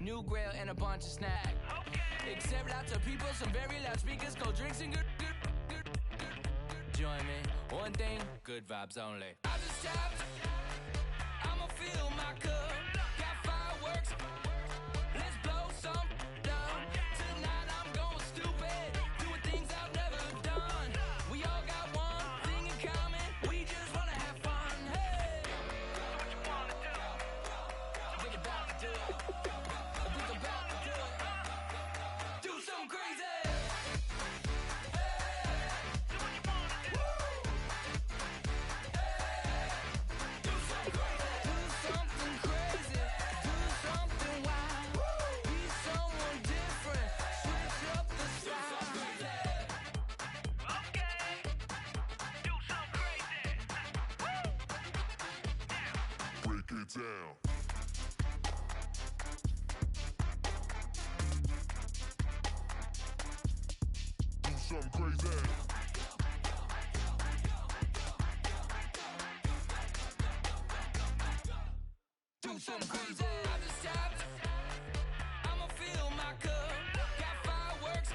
new grill, and a bunch of snacks. Except lots of people, some very loud speakers, cold drinks, and good. Join me. One thing, good vibes only. I just tapped. I'ma fill my cup. Got fireworks. Let's blow some down. Tonight I'm going stupid. Doing things I've never done. We all got one thing in common. We just wanna have fun. Hey. What you wanna do? I think about to do it. I think about to do it. Do something crazy. Down. Do something crazy. Do something crazy. I just tapped. I'ma fill my cup. Got fireworks.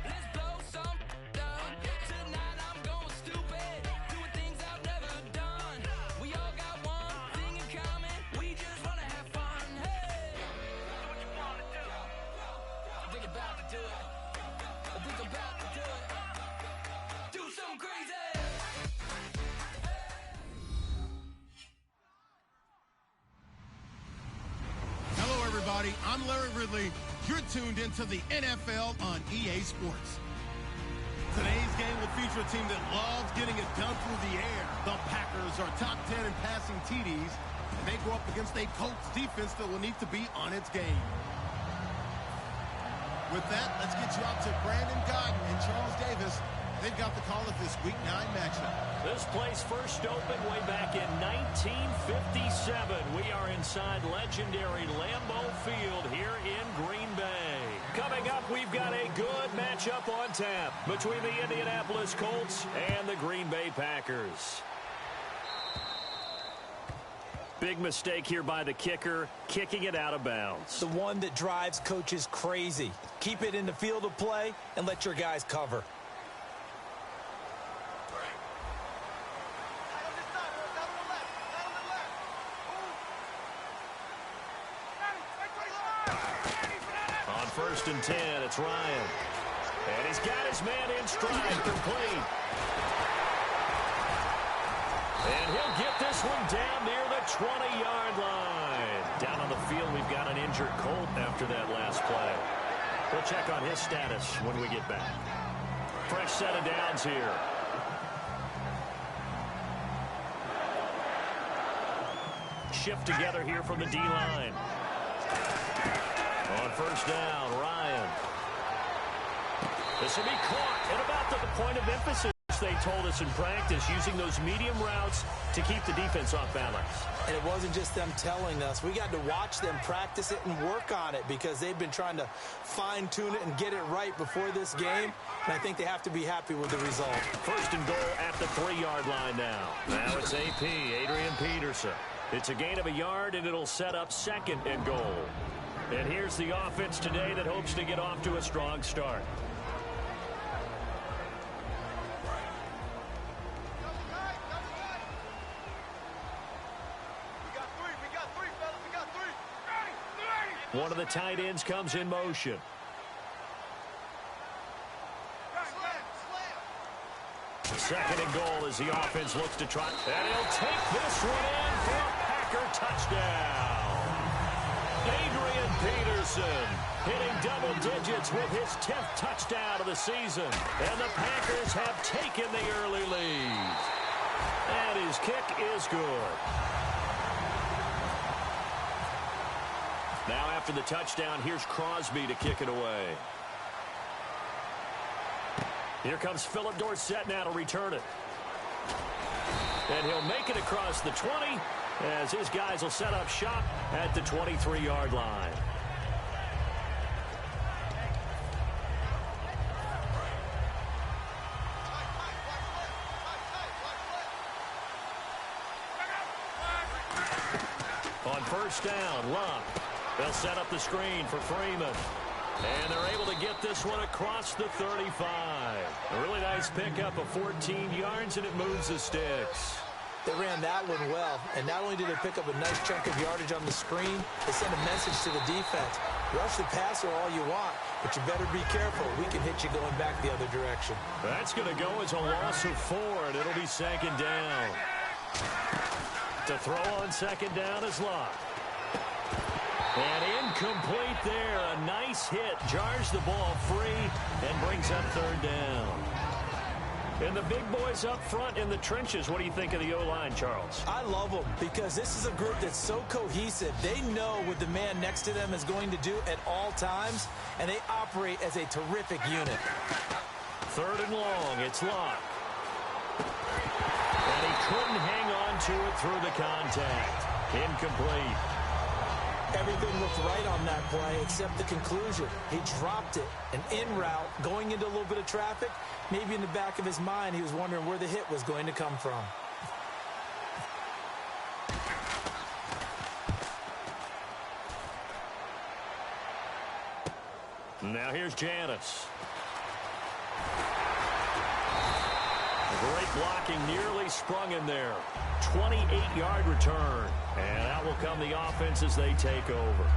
Let's blow some down. Tonight I'm going stupid. Doing things I've never done. We all got one thing in common. We just wanna have fun. Hey. What you wanna do? I think about to do it. I think about to do it. Do something crazy. Hello, everybody. I'm Larry Ridley. You're tuned into the NFL on EA Sports. Today's game will feature a team that loves getting it done through the air. The Packers are top 10 in passing TDs, and they go up against a Colts defense that will need to be on its game. With that, let's get you out to Brandon Gaudin and Charles Davis. They've got the call of this Week 9 matchup. This place first opened way back in 1957. We are inside legendary Lambeau Field here in Green Bay. Coming up, we've got a good matchup on tap between the Indianapolis Colts and the Green Bay Packers. Big mistake here by the kicker, kicking it out of bounds. The one that drives coaches crazy. Keep it in the field of play and let your guys cover. On 1st and 10, it's Ryan. And he's got his man in stride, complete. And he'll get this one down near the 20-yard line. Down on the field, we've got an injured Colt after that last play. We'll check on his status when we get back. Fresh set of downs here. Shift together here from the D-line. On 1st down, Ryan. This will be caught at about the point of emphasis, they told us in practice, using those medium routes to keep the defense off balance. And it wasn't just them telling us. We got to watch them practice it and work on it because they've been trying to fine-tune it and get it right before this game. And I think they have to be happy with the result. 1st and goal at the 3-yard line now. Now it's AP, Adrian Peterson. It's a gain of a yard, and it'll set up 2nd and goal. And here's the offense today that hopes to get off to a strong start. One of the tight ends comes in motion. Second and goal as the offense looks to try. And he'll take this one in for a Packer touchdown. Adrian Peterson hitting double digits with his 10th touchdown of the season. And the Packers have taken the early lead. And his kick is good. Now after the touchdown, here's Crosby to kick it away. Here comes Philip Dorsett now to return it. And he'll make it across the 20 as his guys will set up shop at the 23-yard line. On 1st down, Luck. They'll set up the screen for Freeman. And they're able to get this one across the 35. A really nice pickup of 14 yards, and it moves the sticks. They ran that one well, and not only did they pick up a nice chunk of yardage on the screen, they sent a message to the defense. Rush the passer all you want, but you better be careful. We can hit you going back the other direction. That's going to go as a loss of 4, and it'll be second down. To throw on second down is Locke. And incomplete there. A nice hit. Jars the ball free and brings up third down. And the big boys up front in the trenches. What do you think of the O-line, Charles? I love them because this is a group that's so cohesive. They know what the man next to them is going to do at all times, and they operate as a terrific unit. Third and long. It's Locke. And he couldn't hang on to it through the contact. Incomplete. Everything looked right on that play except the conclusion. He dropped it, an in route, going into a little bit of traffic. Maybe in the back of his mind, he was wondering where the hit was going to come from. Now here's Janis. Great blocking, nearly sprung in there. 28-yard return. And out will come the offense as they take over.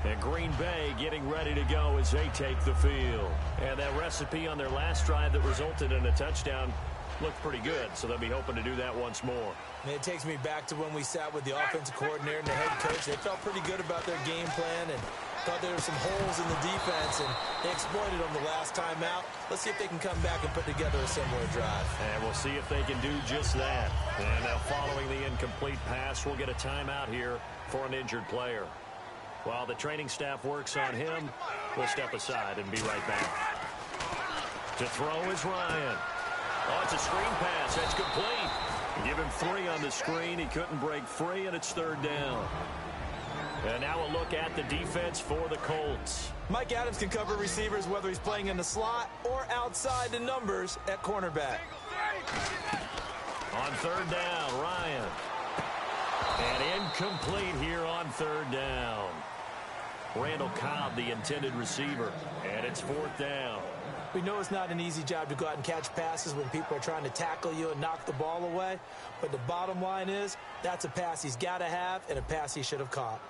And Green Bay getting ready to go as they take the field. And that recipe on their last drive that resulted in a touchdown looked pretty good, so they'll be hoping to do that once more. And it takes me back to when we sat with the offensive coordinator and the head coach. They felt pretty good about their game plan and thought there were some holes in the defense, and they exploited them the last time out. Let's see if they can come back and put together a similar drive. And we'll see if they can do just that. And now following the incomplete pass, we'll get a timeout here for an injured player. While the training staff works on him, we'll step aside and be right back. To throw is Ryan. Oh, it's a screen pass. That's complete. Give him 3 on the screen. He couldn't break free, and it's third down. And now a look at the defense for the Colts. Mike Adams can cover receivers whether he's playing in the slot or outside the numbers at cornerback. On third down, Ryan. And incomplete here on third down. Randall Cobb, the intended receiver. And it's fourth down. We know it's not an easy job to go out and catch passes when people are trying to tackle you and knock the ball away. But the bottom line is, that's a pass he's got to have and a pass he should have caught.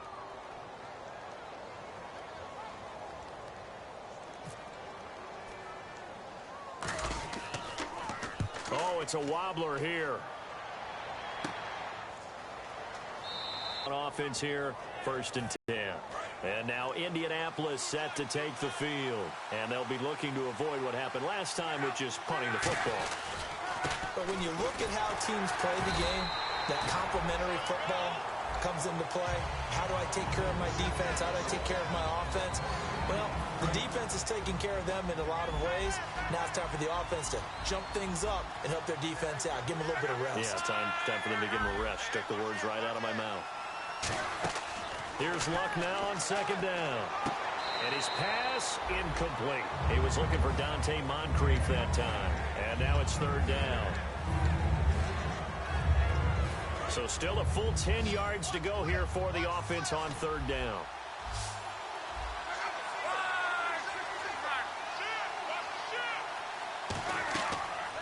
Oh, it's a wobbler here. On offense here, 1st and 10. And now Indianapolis set to take the field. And they'll be looking to avoid what happened last time, which is punting the football. But when you look at how teams play the game, that complementary football comes into play. How do I take care of my defense? How do I take care of my offense? Well, the defense is taking care of them in a lot of ways. Now it's time for the offense to jump things up and help their defense out. Give them a little bit of rest. Yeah, time for them to give them a rest. Took the words right out of my mouth. Here's Luck now on second down. And his pass incomplete. He was looking for Dante Moncrief that time. And now it's third down. So still a full 10 yards to go here for the offense on third down.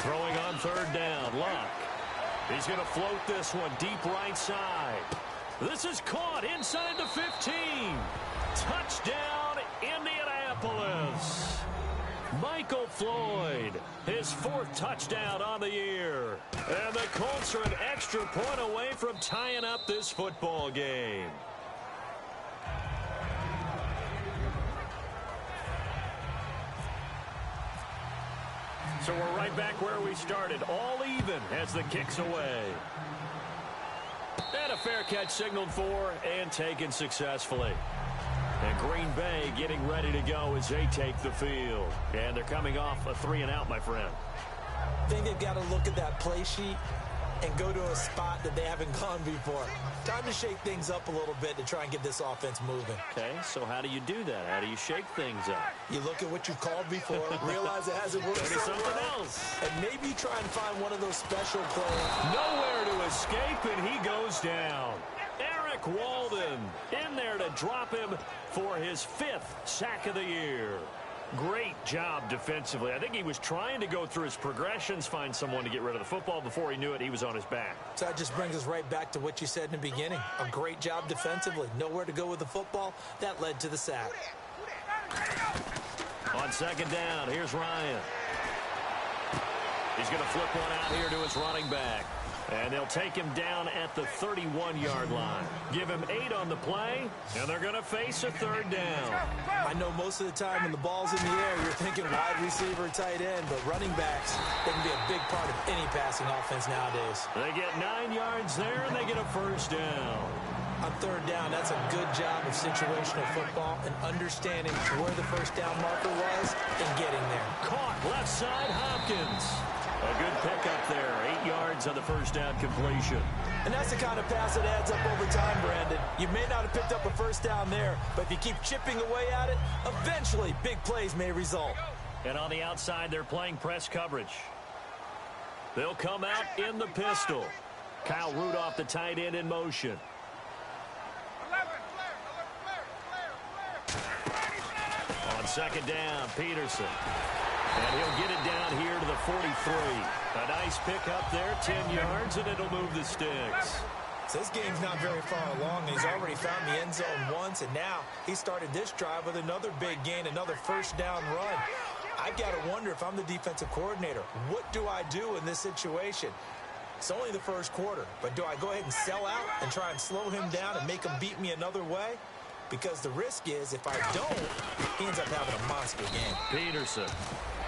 Throwing on third down, Luck. He's going to float this one deep right side. This is caught inside the 15. Touchdown, Indianapolis. Michael Floyd, his 4th touchdown on the year. And the Colts are an extra point away from tying up this football game. So we're right back where we started, all even as the kick's away. And a fair catch signaled for and taken successfully. And Green Bay getting ready to go as they take the field. And they're coming off a 3-and-out, my friend. I think they've got to look at that play sheet and go to a spot that they haven't gone before. Time to shake things up a little bit to try and get this offense moving. Okay, so how do you do that? How do you shake things up? You look at what you've called before, realize it hasn't worked so something well, else. and maybe try and find one of those special plays. Nowhere to escape, and he goes down. Aaron Derek Walden in there to drop him for his 5th sack of the year. Great job defensively. I think he was trying to go through his progressions, find someone to get rid of the football. Before he knew it, he was on his back. So that just brings us right back to what you said in the beginning. A great job defensively. Nowhere to go with the football. That led to the sack. On second down, here's Ryan. He's going to flip one out here to his running back. And they'll take him down at the 31-yard line. Give him 8 on the play, and they're going to face a 3rd down. I know most of the time when the ball's in the air, you're thinking wide receiver, tight end, but running backs, they can be a big part of any passing offense nowadays. They get 9 yards there, and they get a 1st down. On 3rd down, that's a good job of situational football and understanding where the 1st down marker was and getting there. Caught left side, Hopkins. A good pickup there. 8 yards on the 1st down completion. And that's the kind of pass that adds up over time, Brandon. You may not have picked up a 1st down there, but if you keep chipping away at it, eventually big plays may result. And on the outside, they're playing press coverage. They'll come out in the pistol. Kyle Rudolph, the tight end, in motion. On 2nd down, Peterson. And he'll get it down here to the 43. A nice pickup there, 10 yards, and it'll move the sticks. So this game's not very far along, and he's already found the end zone once, and now he started this drive with another big gain, another 1st down run. I've got to wonder if I'm the defensive coordinator, what do I do in this situation? It's only the 1st quarter, but do I go ahead and sell out and try and slow him down and make him beat me another way? Because the risk is, if I don't, he ends up having a monster game. Peterson.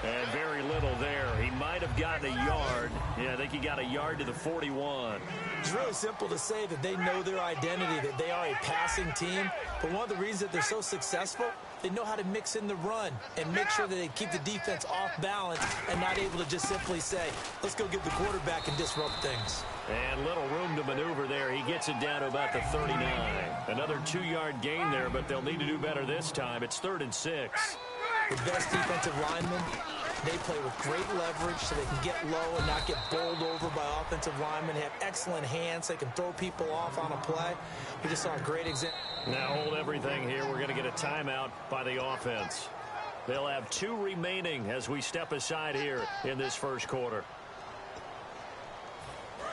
And very little there. He might have gotten a yard. Yeah, I think he got a yard to the 41. It's really simple to say that they know their identity, that they are a passing team. But one of the reasons that they're so successful, they know how to mix in the run and make sure that they keep the defense off balance and not able to just simply say, let's go get the quarterback and disrupt things. And little room to maneuver there. He gets it down to about the 39. Another 2-yard gain there, but they'll need to do better this time. It's 3rd and 6. The best defensive linemen, they play with great leverage so they can get low and not get bowled over by offensive linemen. They have excellent hands. So they can throw people off on a play. We just saw a great example. Now hold everything here. We're going to get a timeout by the offense. They'll have 2 remaining as we step aside here in this 1st quarter.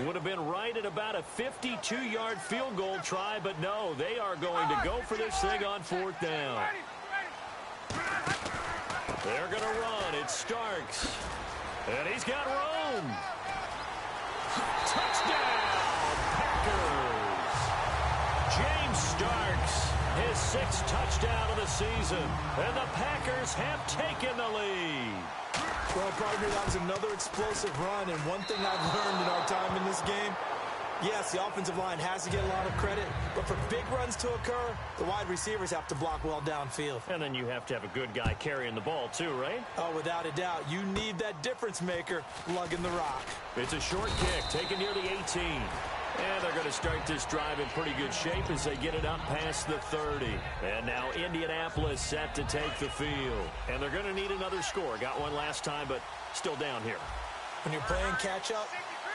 Would have been right at about a 52-yard field goal try, but no, they are going to go for this thing on 4th down. They're going to run. It's Starks. And he's got room. Touchdown, Packers. James Starks, his 6th touchdown of the season. And the Packers have taken the lead. Well, partner, that was another explosive run. And one thing I've learned in our time in this game, yes, the offensive line has to get a lot of credit, but for big runs to occur, the wide receivers have to block well downfield. And then you have to have a good guy carrying the ball too, right? Oh, without a doubt. You need that difference maker lugging the rock. It's a short kick taken near the 18. And they're going to start this drive in pretty good shape as they get it up past the 30. And now Indianapolis set to take the field. And they're going to need another score. Got one last time, but still down here. When you're playing catch-up,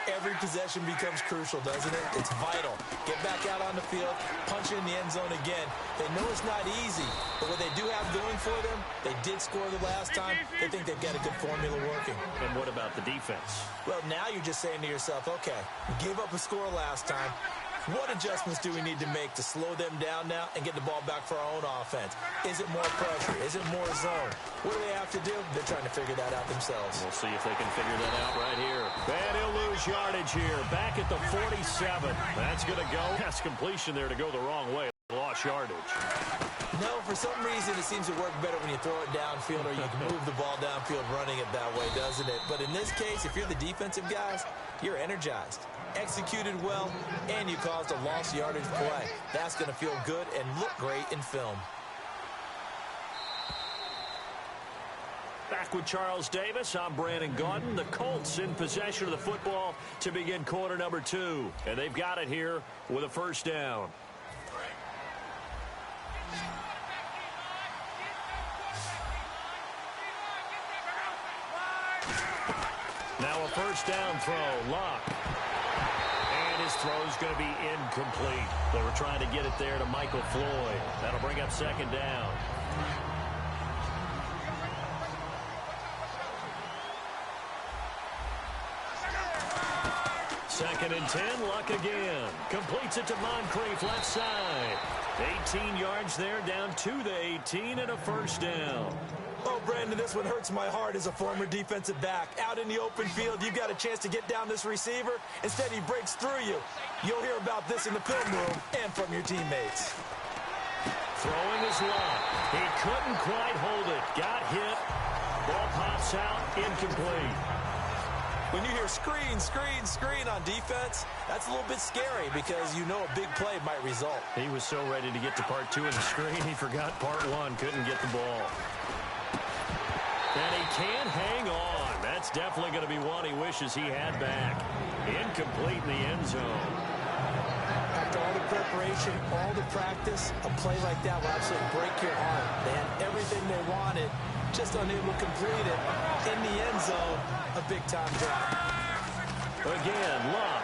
every possession becomes crucial, doesn't it? It's vital. Get back out on the field, punch it in the end zone again. They know it's not easy, but what they do have going for them, they did score the last time. They think they've got a good formula working. And what about the defense? Well, now you're just saying to yourself, okay, we gave up a score last time. What adjustments do we need to make to slow them down now and get the ball back for our own offense? Is it more pressure? Is it more zone? What do they have to do? They're trying to figure that out themselves. We'll see if they can figure that out right here. And he'll lose yardage here. Back at the 47. That's going to go. That's completion there to go the wrong way. Lost yardage. No, for some reason it seems to work better when you throw it downfield or you can move the ball downfield running it that way, doesn't it? But in this case, if you're the defensive guys, you're energized, executed well, and you caused a lost yardage play. That's going to feel good and look great in film. Back with Charles Davis, I'm Brandon Gaudin. The Colts in possession of the football to begin quarter number 2. And they've got it here with a 1st down. Now a 1st down throw. Luck. And his His throw's going to be incomplete. They were trying to get it there to Michael Floyd. That'll bring up second down. Second and 10, Luck again. Completes it to Moncrief, left side. 18 yards there, down to the 18 and a first down. Oh, Brandon, this one hurts my heart as a former defensive back. Out in the open field, you've got a chance to get down this receiver. Instead, he breaks through you. You'll hear about this in the film room and from your teammates. Throwing is Luck. He couldn't quite hold it. Got hit. Ball pops out, incomplete. When you hear screen, screen, screen on defense, that's a little bit scary because you know a big play might result. He was so ready to get to part 2 of the screen, he forgot part 1, couldn't get the ball. And he can't hang on. That's definitely going to be one he wishes he had back. Incomplete in the end zone. After all the preparation, all the practice, a play like that will absolutely break your heart. They had everything they wanted, just unable to complete it. In the end zone, a big-time drop. Again, Luck.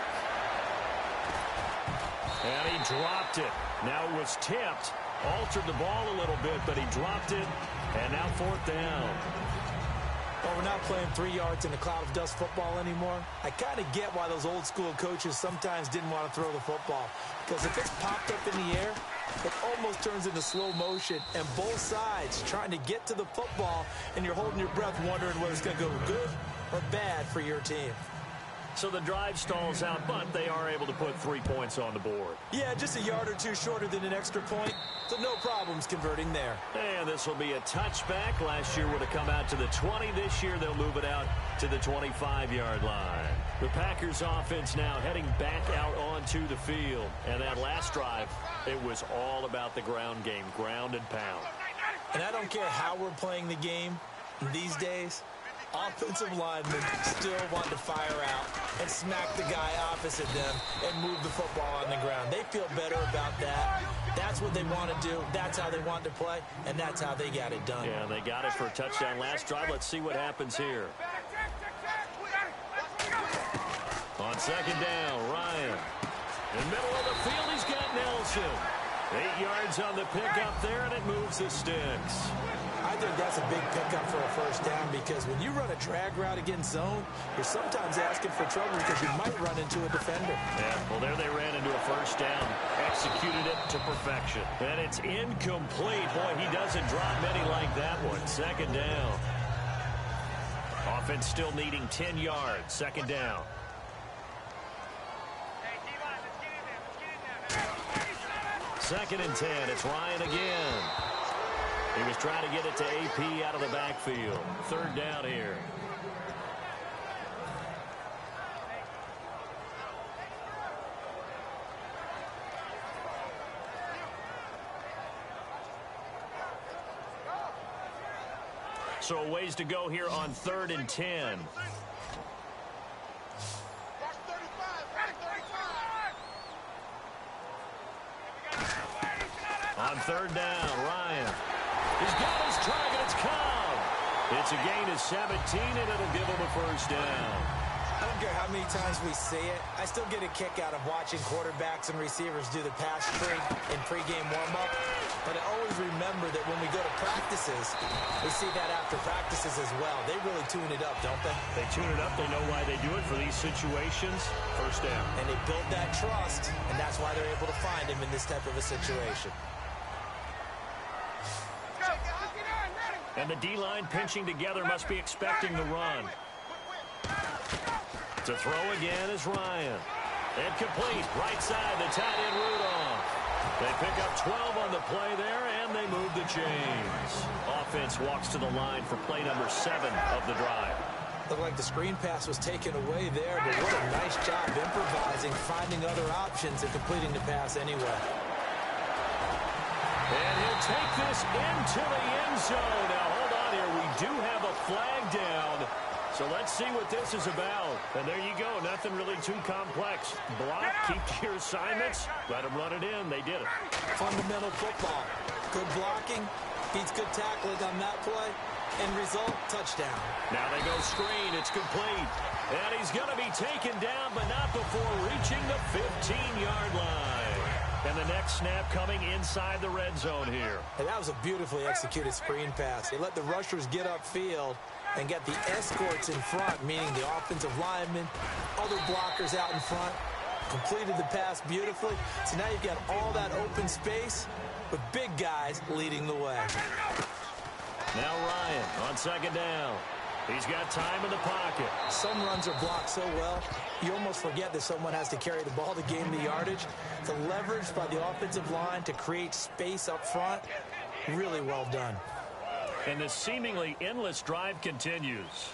And he dropped it. Now it was tipped. Altered the ball a little bit, but he dropped it. And now fourth down. Well, we're not playing 3 yards in a cloud of dust football anymore. I kind of get why those old-school coaches sometimes didn't want to throw the football. Because if it's popped up in the air, it almost turns into slow motion. And both sides trying to get to the football, and you're holding your breath wondering whether it's going to go good or bad for your team. So the drive stalls out, but they are able to put 3 points on the board. Yeah, just a yard or two shorter than an extra point, so no problems converting there. And this will be a touchback. Last year would have come out to the 20. This year they'll move it out to the 25-yard line. The Packers offense now heading back out onto the field. And that last drive, it was all about the ground game, ground and pound. And I don't care how we're playing the game these days, offensive linemen still want to fire out and smack the guy opposite them and move the football on the ground. They feel better about that. That's what they want to do. That's how they want to play, and that's how they got it done. Yeah, they got it for a touchdown last drive. Let's see what happens here. On second down, Ryan. In the middle of the field, he's got Nelson. 8 yards on the pickup there, and it moves the sticks. I think that's a big pickup for a first down because when you run a drag route against zone, you're sometimes asking for trouble because you might run into a defender. Yeah, well, there they ran into a first down. Executed it to perfection. And it's incomplete. Boy, he doesn't drop many like that one. Second down. Offense still needing 10 yards. Second down. Second and 10. It's Ryan again. He was trying to get it to AP out of the backfield. Third down here. So a ways to go here on 3rd and 10. On 3rd down, Ryan. He's got his target. It's Cobb. It's a gain of 17, and it'll give him a first down. I don't care how many times we see it. I still get a kick out of watching quarterbacks and receivers do the pass tree in pregame warm-up. But I always remember that when we go to practices, we see that after practices as well. They really tune it up, don't they? They tune it up. They know why they do it for these situations. First down. And they build that trust, and that's why they're able to find him in this type of a situation. And the D-line pinching together must be expecting the run. To throw again is Ryan. And complete. Right side, the tight end Rudolph. They pick up 12 on the play there, and they move the chains. Offense walks to the line for play number 7 of the drive. Looked like the screen pass was taken away there, but what a nice job improvising, finding other options, and completing the pass anyway. And he'll take this into the end zone. Now, hold on here. We do have a flag down. So let's see what this is about. And there you go. Nothing really too complex. Block, keep to your assignments, let them run it in. They did it. Fundamental football. Good blocking, beats good tackling on that play. End result, touchdown. Now they go screen. It's complete. And he's going to be taken down, but not before reaching approaching the 15-yard line. And the next snap coming inside the red zone here. And that was a beautifully executed screen pass. They let the rushers get upfield and get the escorts in front, meaning the offensive linemen, other blockers out in front, completed the pass beautifully. So now you've got all that open space with big guys leading the way. Now Ryan on second down. He's got time in the pocket. Some runs are blocked so well, you almost forget that someone has to carry the ball to gain the yardage. The leverage by the offensive line to create space up front, really well done. And the seemingly endless drive continues.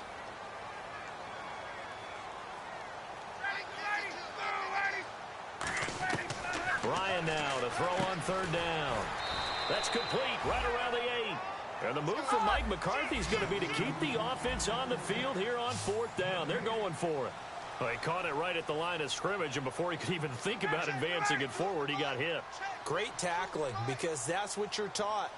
Ryan now to throw on third down. That's complete right around the 8. And the move from Mike McCarthy is going to be to keep the offense on the field here on fourth down. They're going for it. Well, he caught it right at the line of scrimmage, and before he could even think about advancing it forward, he got hit. Great tackling, because that's what you're taught.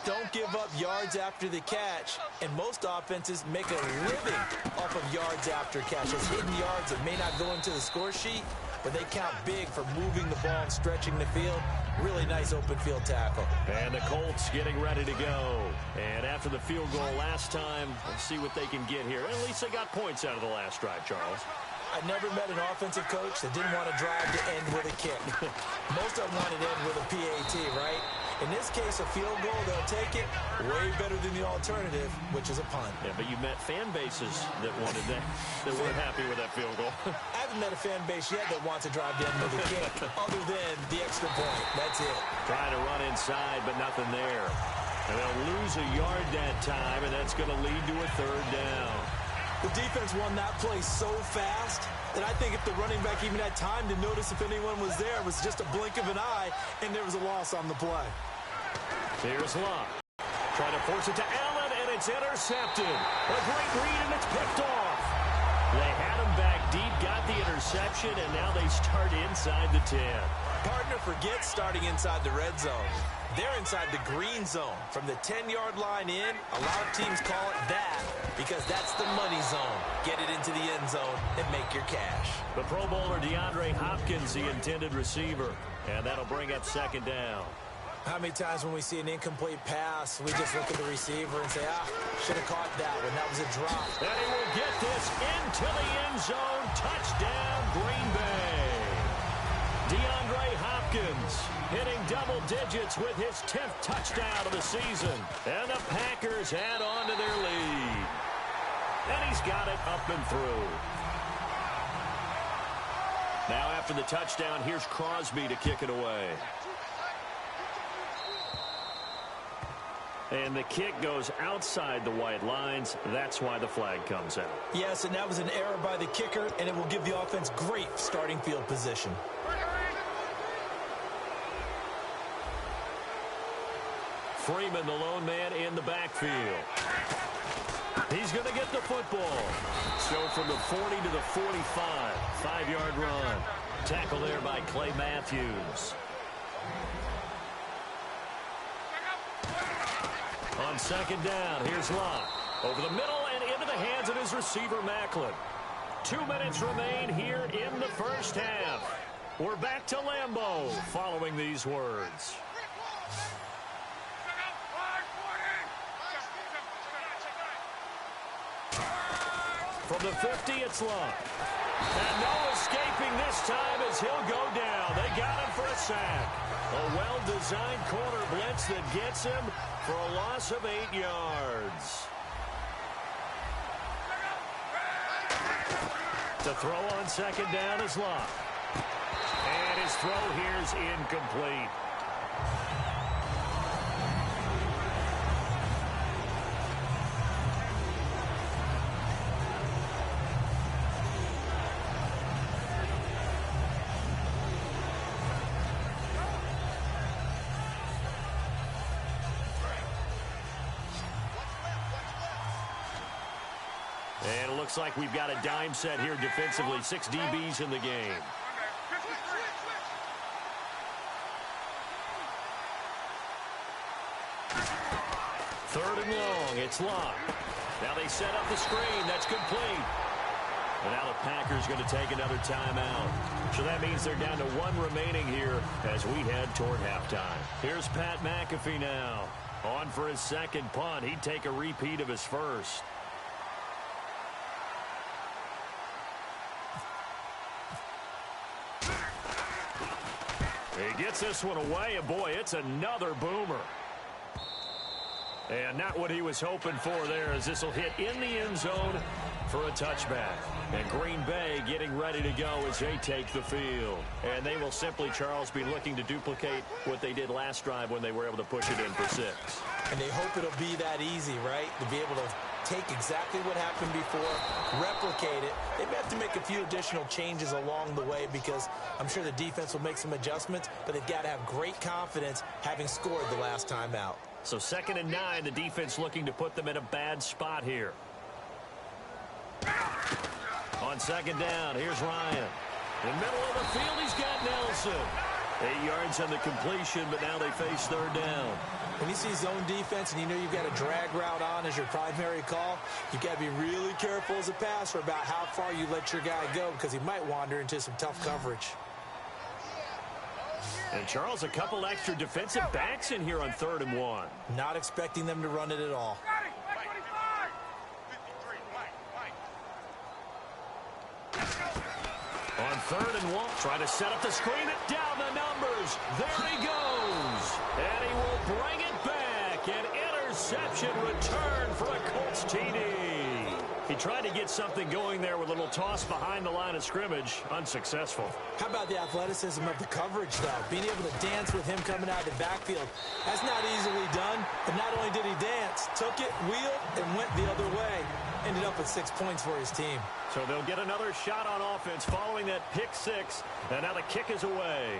Don't give up yards after the catch, and most offenses make a living off of yards after catches. Hidden yards that may not go into the score sheet, but they count big for moving the ball and stretching the field. Really nice open field tackle. And the Colts getting ready to go. And after the field goal last time, let's see what they can get here. At least they got points out of the last drive, Charles. I never met an offensive coach that didn't want to drive to end with a kick. Most of them want to end with a PAT, right? In this case, a field goal, they'll take it. Way better than the alternative, which is a punt. Yeah, but you met fan bases that wanted that weren't happy with that field goal. I haven't met a fan base yet that wants to drive to end with a kick, other than the extra point. That's it. Trying to run inside, but nothing there. And they'll lose a yard that time, and that's going to lead to a third down. The defense won that play so fast that I think if the running back even had time to notice if anyone was there, it was just a blink of an eye, and there was a loss on the play. Here's Locke. Trying to force it to Allen, and it's intercepted. A great read, and it's picked off. They had him back deep, got the interception, and now they start inside the 10. Partner forgets starting inside the red zone. They're inside the green zone. From the 10-yard line in, a lot of teams call it that because that's the money zone. Get it into the end zone and make your cash. The Pro Bowler DeAndre Hopkins, the intended receiver, and that'll bring up second down. How many times when we see an incomplete pass, we just look at the receiver and say, should have caught that one. That was a drop. And he will get this into the end zone. Touchdown, Green Bay. DeAndre Hopkins hitting double digits with his 10th touchdown of the season. And the Packers add on to their lead. And he's got it up and through. Now after the touchdown, here's Crosby to kick it away. And the kick goes outside the white lines. That's why the flag comes out. Yes, and that was an error by the kicker, and it will give the offense great starting field position. Freeman, the lone man in the backfield. He's going to get the football. So from the 40 to the 45, 5-yard run. Tackle there by Clay Matthews. On second down, here's Locke. Over the middle and into the hands of his receiver, Macklin. 2 minutes remain here in the first half. We're back to Lambeau following these words. From the 50, it's Locke. And no escaping this time as he'll go down. They got him for a sack. A well-designed corner blitz that gets him for a loss of 8 yards. To throw on second down is Locke. And his throw here is incomplete. And it looks like we've got a dime set here defensively. 6 DBs in the game. Third and long. It's Locke. Now they set up the screen. That's complete. And now the Packers going to take another timeout. So that means they're down to one remaining here as we head toward halftime. Here's Pat McAfee now. On for his second punt. He'd take a repeat of his first. He gets this one away, and boy, it's another boomer. And not what he was hoping for there, as this will hit in the end zone for a touchback. And Green Bay getting ready to go as they take the field. And they will simply, Charles, be looking to duplicate what they did last drive when they were able to push it in for 6. And they hope it'll be that easy, right? To be able to take exactly what happened before, replicate it. They may have to make a few additional changes along the way because I'm sure the defense will make some adjustments, but they've got to have great confidence having scored the last time out. So 2nd and 9, the defense looking to put them in a bad spot here. On 2nd down, here's Ryan. In the middle of the field, he's got Nelson. 8 yards on the completion, but now they face 3rd down. When you see zone defense and you know you've got a drag route on as your primary call, you've got to be really careful as a passer about how far you let your guy go because he might wander into some tough coverage. And Charles, a couple extra defensive backs in here on 3rd and 1. Not expecting them to run it at all. On 3rd and 1, trying to set up the screen and down the numbers. There he goes. And he will bring it back. An interception return for a Colts TD. He tried to get something going there with a little toss behind the line of scrimmage. Unsuccessful. How about the athleticism of the coverage, though? Being able to dance with him coming out of the backfield. That's not easily done. But not only did he dance, took it, wheeled, and went the other way. Ended up with 6 points for his team. So they'll get another shot on offense following that pick 6. And now the kick is away.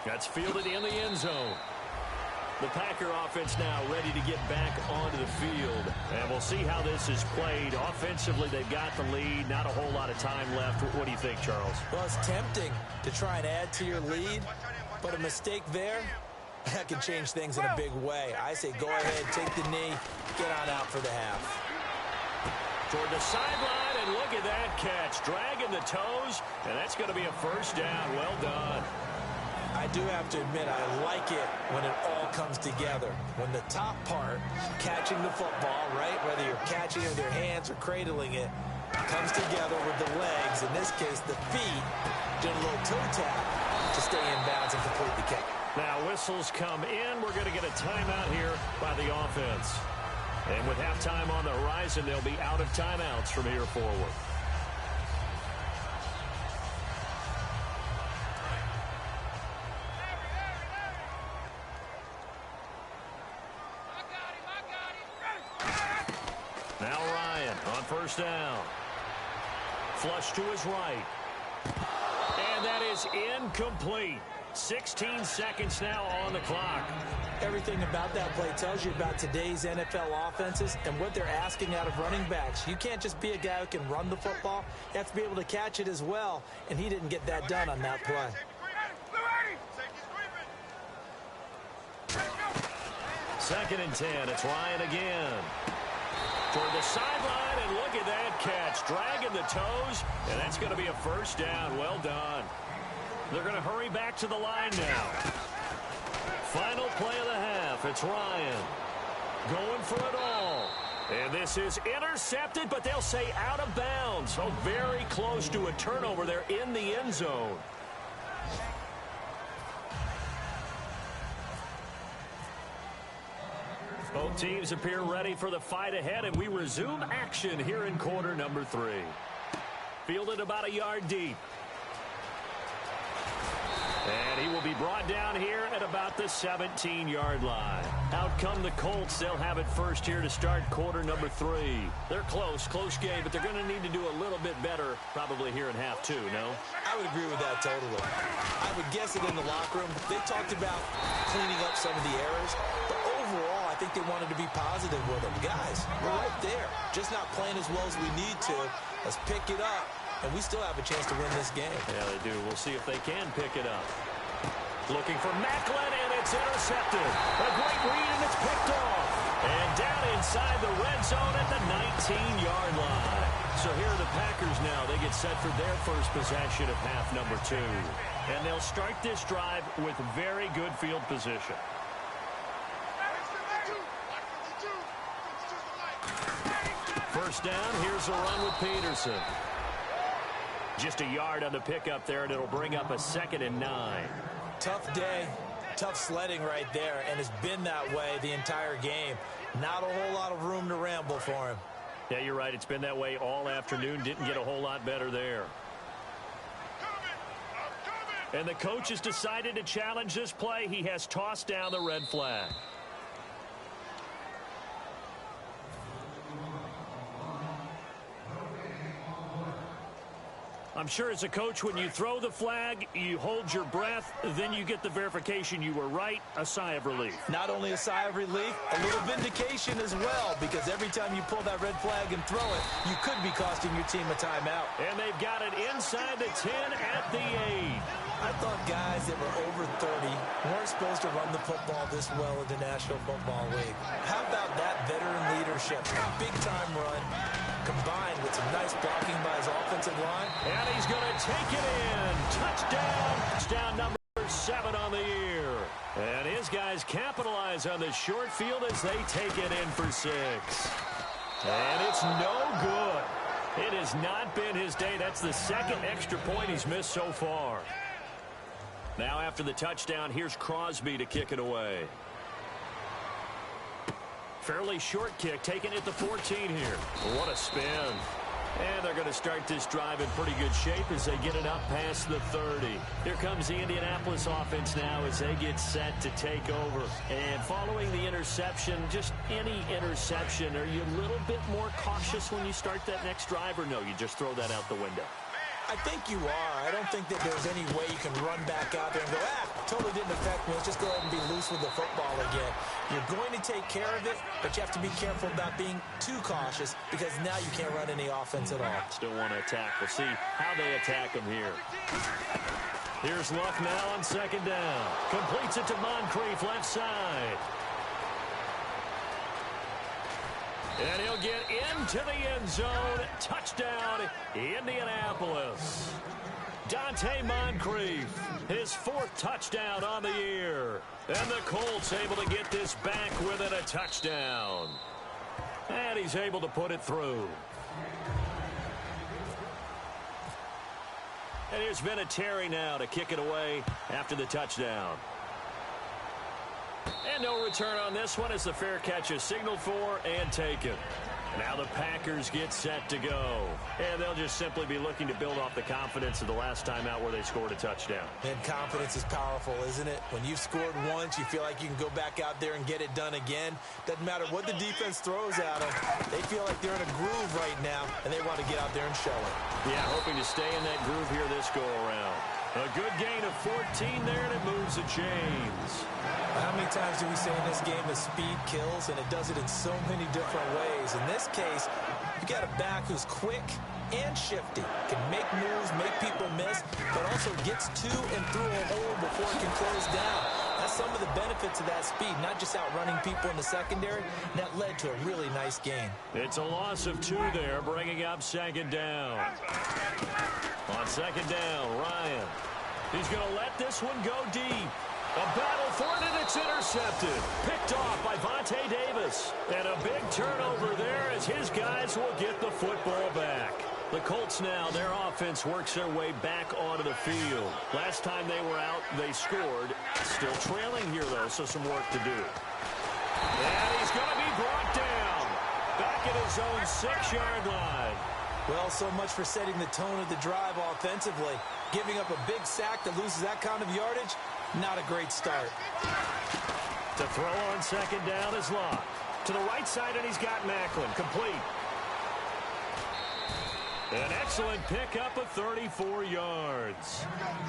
That's fielded in the end zone. The Packer offense now ready to get back onto the field. And we'll see how this is played. Offensively, they've got the lead. Not a whole lot of time left. What do you think, Charles? Well, it's tempting to try and add to your lead. But a mistake there, that can change things in a big way. I say go ahead, take the knee, get on out for the half. Toward the sideline, and look at that catch. Dragging the toes, and that's going to be a 1st down. Well done. I do have to admit, I like it when it all comes together. When the top part, catching the football, right, whether you're catching it with your hands or cradling it, comes together with the legs, in this case the feet, doing a little toe tap to stay in bounds and complete the kick. Now whistles come in. We're going to get a timeout here by the offense. And with halftime on the horizon, they'll be out of timeouts from here forward. Now Ryan on 1st down. Flush to his right. And that is incomplete. 16 seconds now on the clock. Everything about that play tells you about today's NFL offenses and what they're asking out of running backs. You can't just be a guy who can run the football. You have to be able to catch it as well, and he didn't get that done on that play. 2nd and 10. It's Ryan again. Toward the sideline, and look at that catch. Dragging the toes, and that's going to be a 1st down. Well done. They're going to hurry back to the line now. Final play of the half. It's Ryan going for it all. And this is intercepted, but they'll say out of bounds. So very close to a turnover there in the end zone. Both teams appear ready for the fight ahead, and we resume action here in quarter number 3. Fielded about a yard deep. And he will be brought down here at about the 17-yard line. Out come the Colts. They'll have it first here to start quarter number 3. They're close game, but they're going to need to do a little bit better probably here in half 2, no? I would agree with that totally. I would guess it in the locker room. They talked about cleaning up some of the errors, but overall, I think they wanted to be positive with them. Guys, we're right there. Just not playing as well as we need to. Let's pick it up. And we still have a chance to win this game. Yeah, they do. We'll see if they can pick it up. Looking for Macklin, and it's intercepted. A great read, and it's picked off. And down inside the red zone at the 19-yard line. So here are the Packers now. They get set for their first possession of half number 2. And they'll start this drive with very good field position. First down, here's a run with Peterson. Just a yard on the pickup there, and it'll bring up a 2nd and 9. Tough day, tough sledding right there, and it's been that way the entire game. Not a whole lot of room to ramble for him. Yeah, you're right. It's been that way all afternoon. Didn't get a whole lot better there. And the coach has decided to challenge this play. He has tossed down the red flag. I'm sure as a coach, when you throw the flag, you hold your breath, then you get the verification you were right, a sigh of relief. Not only a sigh of relief, a little vindication as well, because every time you pull that red flag and throw it, you could be costing your team a timeout. And they've got it inside the 10 at the 8. I thought guys that were over 30 weren't supposed to run the football this well in the National Football League. How about that veteran leadership? Big-time run, combined with some nice blocking by his offensive line. And he's going to take it in. Touchdown. Touchdown number 7 on the year. And his guys capitalize on the short field as they take it in for 6. And it's no good. It has not been his day. That's the 2nd extra point he's missed so far. Now after the touchdown, here's Crosby to kick it away. Fairly short kick, taken at the 14 here. What a spin. And they're going to start this drive in pretty good shape as they get it up past the 30. Here comes the Indianapolis offense now as they get set to take over. And following the interception, just any interception, are you a little bit more cautious when you start that next drive, or no, you just throw that out the window? I think you are. I don't think that there's any way you can run back out there and go, totally didn't affect me. Let's just go ahead and be loose with the football again. You're going to take care of it, but you have to be careful about being too cautious because now you can't run any offense at all. Still want to attack. We'll see how they attack him here. Here's Luck now on 2nd down. Completes it to Moncrief, left side. And he'll get into the end zone. Touchdown, Indianapolis. Dante Moncrief, his 4th touchdown on the year. And the Colts able to get this back within a touchdown. And he's able to put it through. And here's Vinatieri now to kick it away after the touchdown. And no return on this one as the fair catch is signaled for and taken. Now the Packers get set to go. And they'll just simply be looking to build off the confidence of the last time out where they scored a touchdown. And confidence is powerful, isn't it? When you've scored once, you feel like you can go back out there and get it done again. Doesn't matter what the defense throws at them. They feel like they're in a groove right now, and they want to get out there and show it. Yeah, hoping to stay in that groove here this go-around. A good gain of 14 there, and it moves the chains. How many times do we say in this game that speed kills, and it does it in so many different ways? In this case, you got a back who's quick and shifty, can make moves, make people miss, but also gets to and through a hole before it can close down. That's some of the benefits of that speed, not just outrunning people in the secondary. That led to a really nice gain. It's a loss of 2 there, bringing up 2nd down. On 2nd down, Ryan. He's going to let this one go deep. A battle for it, and it's intercepted. Picked off by Vontae Davis. And a big turnover there as his guys will get the football back. The Colts now, their offense works their way back onto the field. Last time they were out, they scored. Still trailing here, though, so some work to do. And he's going to be brought down. Back at his own 6-yard line. Well, so much for setting the tone of the drive offensively. Giving up a big sack that loses that kind of yardage, not a great start. To throw on 2nd down is Locke. To the right side, and he's got Macklin. Complete. An excellent pickup of 34 yards.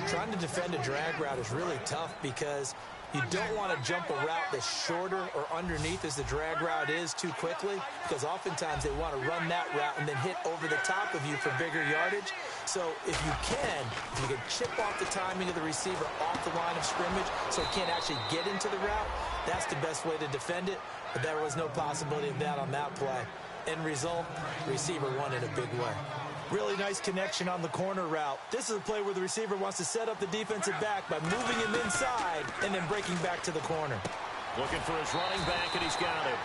Trying to defend a drag route is really tough because You don't want to jump a route that's shorter or underneath as the drag route is too quickly, because oftentimes they want to run that route and then hit over the top of you for bigger yardage. So if you can chip off the timing of the receiver off the line of scrimmage so he can't actually get into the route, that's the best way to defend it. But there was no possibility of that on that play. End result, receiver won in a big way. Really nice connection on the corner route. This is a play where the receiver wants to set up the defensive back by moving him inside and then breaking back to the corner. Looking for his running back, and he's got it.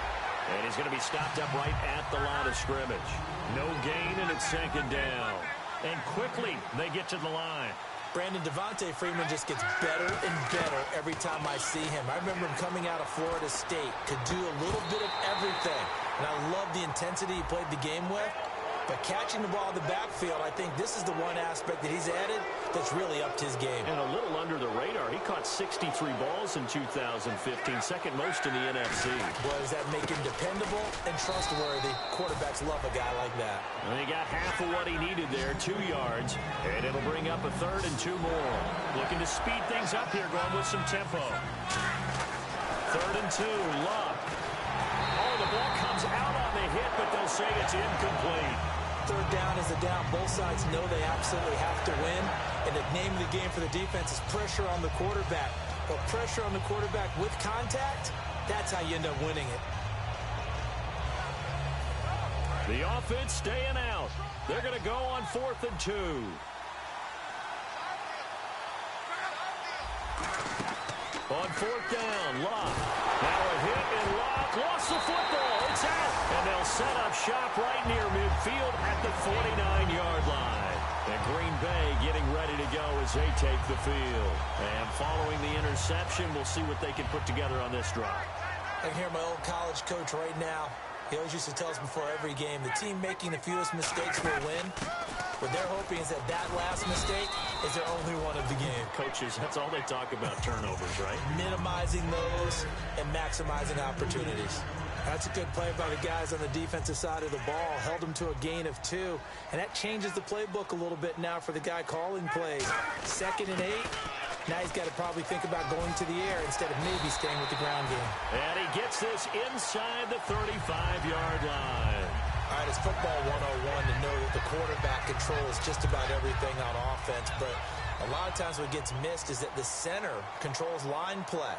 And he's going to be stopped up right at the line of scrimmage. No gain, and it's second down. And quickly, they get to the line. Brandon, Devontae Freeman just gets better and better every time I see him. I remember him coming out of Florida State, could do a little bit of everything. And I love the intensity he played the game with. But catching the ball in the backfield, I think this is the one aspect that he's added that's really upped his game. And a little under the radar. He caught 63 balls in 2015, second most in the NFC. Boy, does that make him dependable and trustworthy. Quarterbacks love a guy like that. And he got half of what he needed there, 2 yards. And it'll bring up a third and 2 more. Looking to speed things up here, going with some tempo. Third and 2, Luck. Oh, the ball comes out on the hit, but they'll say it's incomplete. Third down is a down. Both sides know they absolutely have to win. And the name of the game for the defense is pressure on the quarterback. But pressure on the quarterback with contact, that's how you end up winning it. The offense staying out. They're going to go on 4th and 2. On 4th down, Locke. Now a hit, and Locke lost the football. It's out. And they'll set up shop right near midfield at the 49-yard line. And Green Bay getting ready to go as they take the field. And following the interception, we'll see what they can put together on this drive. I can hear my old college coach right now. He always used to tell us before every game, the team making the fewest mistakes will win. What they're hoping is that that last mistake is their only one of the game. Coaches, that's all they talk about, turnovers, right? Minimizing those and maximizing opportunities. That's a good play by the guys on the defensive side of the ball. Held them to a gain of 2. And that changes the playbook a little bit now for the guy calling plays. 2nd and 8. Now he's got to probably think about going to the air instead of maybe staying with the ground game. And he gets this inside the 35-yard line. All right, it's football 101 to know that the quarterback controls just about everything on offense. But a lot of times what gets missed is that the center controls line play.